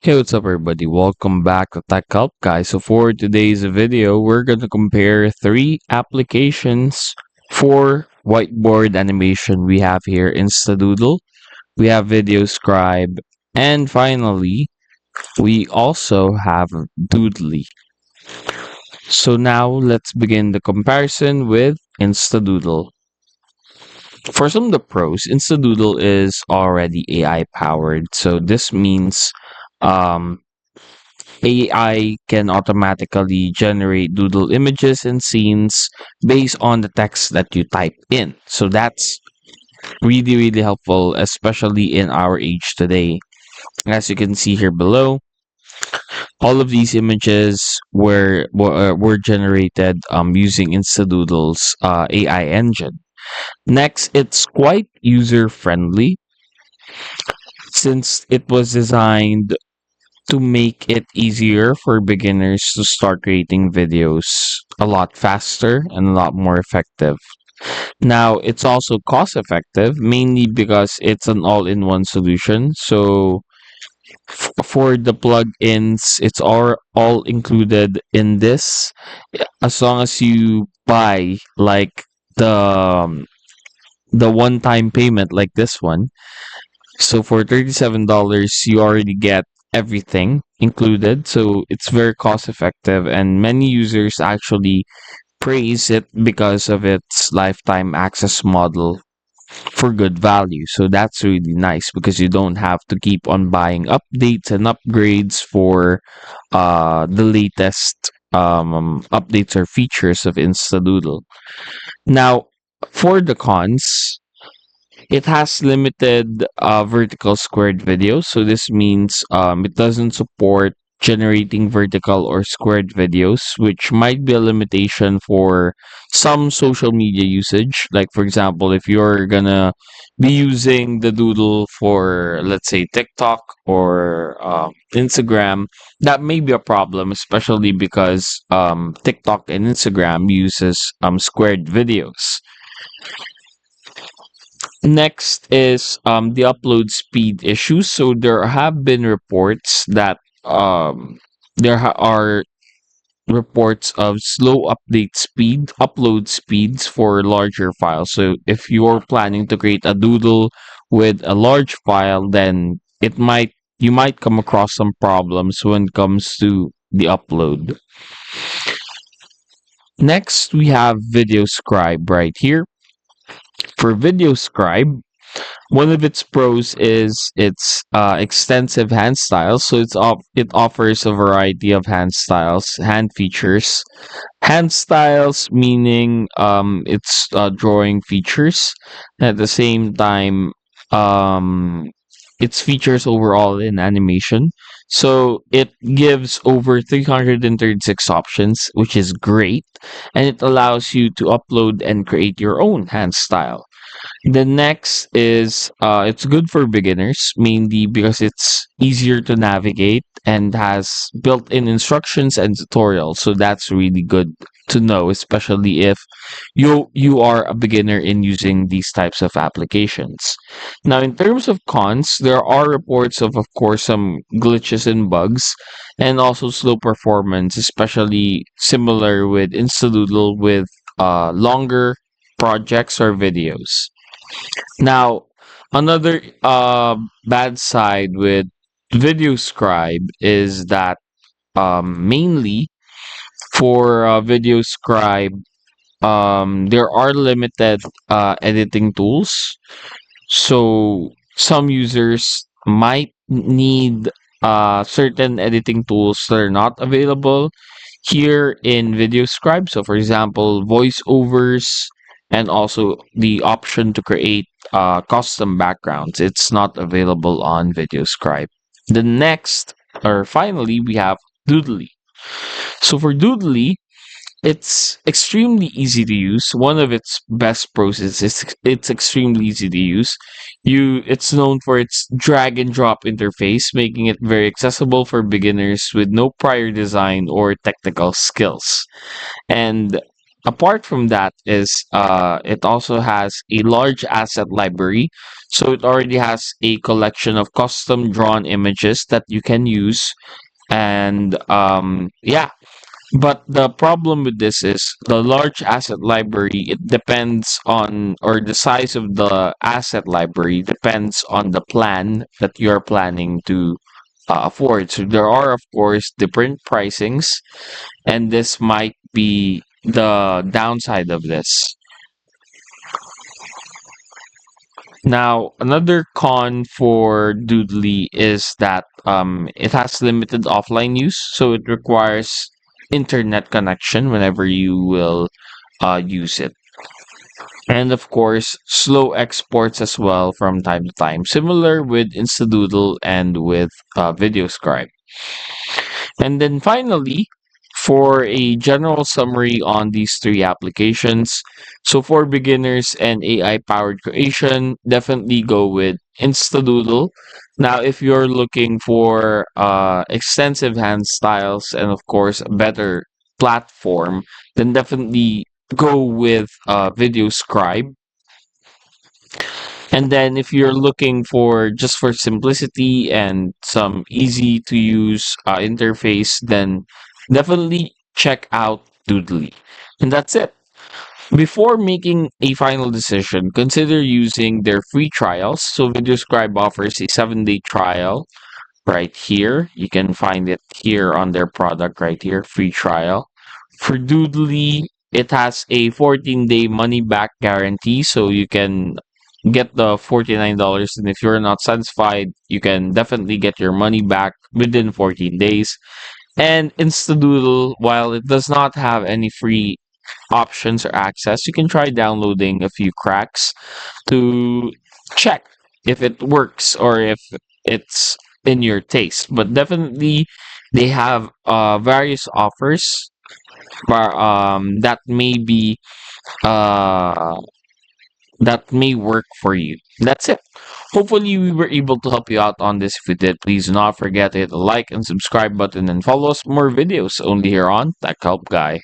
Hey, what's up, everybody? Welcome back to Tech Help, guys. So, for today's video, we're going to compare three applications for whiteboard animation. We have here InstaDoodle, we have VideoScribe, and finally, we also have Doodly. So, now let's begin the comparison with InstaDoodle. For some of the pros, InstaDoodle is already AI powered. So, this means um, AI can automatically generate doodle images and scenes based on the text that you type in. So that's really helpful, especially in our age today. As you can see here below, all of these images were generated using InstaDoodle's AI engine. Next, it's quite user friendly since it was designed to make it easier for beginners to start creating videos a lot faster and a lot more effective. Now, it's also cost effective, mainly because it's an all-in-one solution. So, for the plugins, it's all included in this. As long as you buy like the the one-time payment like this one. So for $37, you already get everything included. So it's very cost effective, and many users actually praise it because of its lifetime access model for good value. So that's really nice because you don't have to keep on buying updates and upgrades for the latest updates or features of InstaDoodle. Now, for the cons, it has limited vertical squared videos. So this means it doesn't support generating vertical or squared videos, which might be a limitation for some social media usage. Like, for example, if you're gonna be using the doodle for, let's say, TikTok or Instagram, that may be a problem, especially because TikTok and Instagram uses squared videos. Next is the upload speed issues. So there have been reports that are reports of slow upload speeds for larger files. So if you're planning to create a doodle with a large file, then you might come across some problems when it comes to the upload. Next, we have VideoScribe right here. For VideoScribe, one of its pros is its extensive hand styles. So it offers a variety of hand features. Hand styles meaning its drawing features. At the same time, um, its features overall in animation. So it gives over 336 options, which is great, and it allows you to upload and create your own hand style. The next is it's good for beginners, mainly because it's easier to navigate and has built-in instructions and tutorials. So that's really good to know, especially if you are a beginner in using these types of applications. Now, in terms of cons, there are reports of course, some glitches and bugs, and also slow performance, especially similar with InstaDoodle with longer projects or videos. Now, another bad side with VideoScribe is that mainly for VideoScribe, there are limited editing tools. So some users might need certain editing tools that are not available here in VideoScribe. So, for example, voiceovers and also the option to create custom backgrounds. It's not available on VideoScribe. The next, or finally, we have Doodly. So for Doodly, it's extremely easy to use. One of its best pros is it's extremely easy to use. It's known for its drag and drop interface, making it very accessible for beginners with no prior design or technical skills. And apart from that is it also has a large asset library. So it already has a collection of custom drawn images that you can use. And yeah, but the problem with this is the large asset library, it depends on, or the size of the asset library depends on the plan that you're planning to afford. So there are, of course, different pricings, and this might be the downside of this. Now, another con for Doodly is that it has limited offline use, so it requires internet connection whenever you will use it. And of course, slow exports as well from time to time, similar with InstaDoodle and with VideoScribe. And then finally, for a general summary on these three applications, so for beginners and AI powered creation, definitely go with InstaDoodle. Now, if you're looking for extensive hand styles and, of course, a better platform, then definitely go with VideoScribe. And then if you're looking for just for simplicity and some easy to use interface, then definitely check out Doodly. And that's it. Before making a final decision, consider using their free trials. So VideoScribe offers a 7-day trial right here. You can find it here on their product right here, free trial. For Doodly, it has a 14-day money back guarantee, so you can get the $49, and if you're not satisfied, you can definitely get your money back within 14 days. And InstaDoodle, while it does not have any free options or access, you can try downloading a few cracks to check if it works or if it's in your taste. But definitely, they have various offers that may be uh, that may work for you. That's it. Hopefully, we were able to help you out on this. If we did, please do not forget to hit the like and subscribe button and follow us for more videos only here on Tech Help Guy.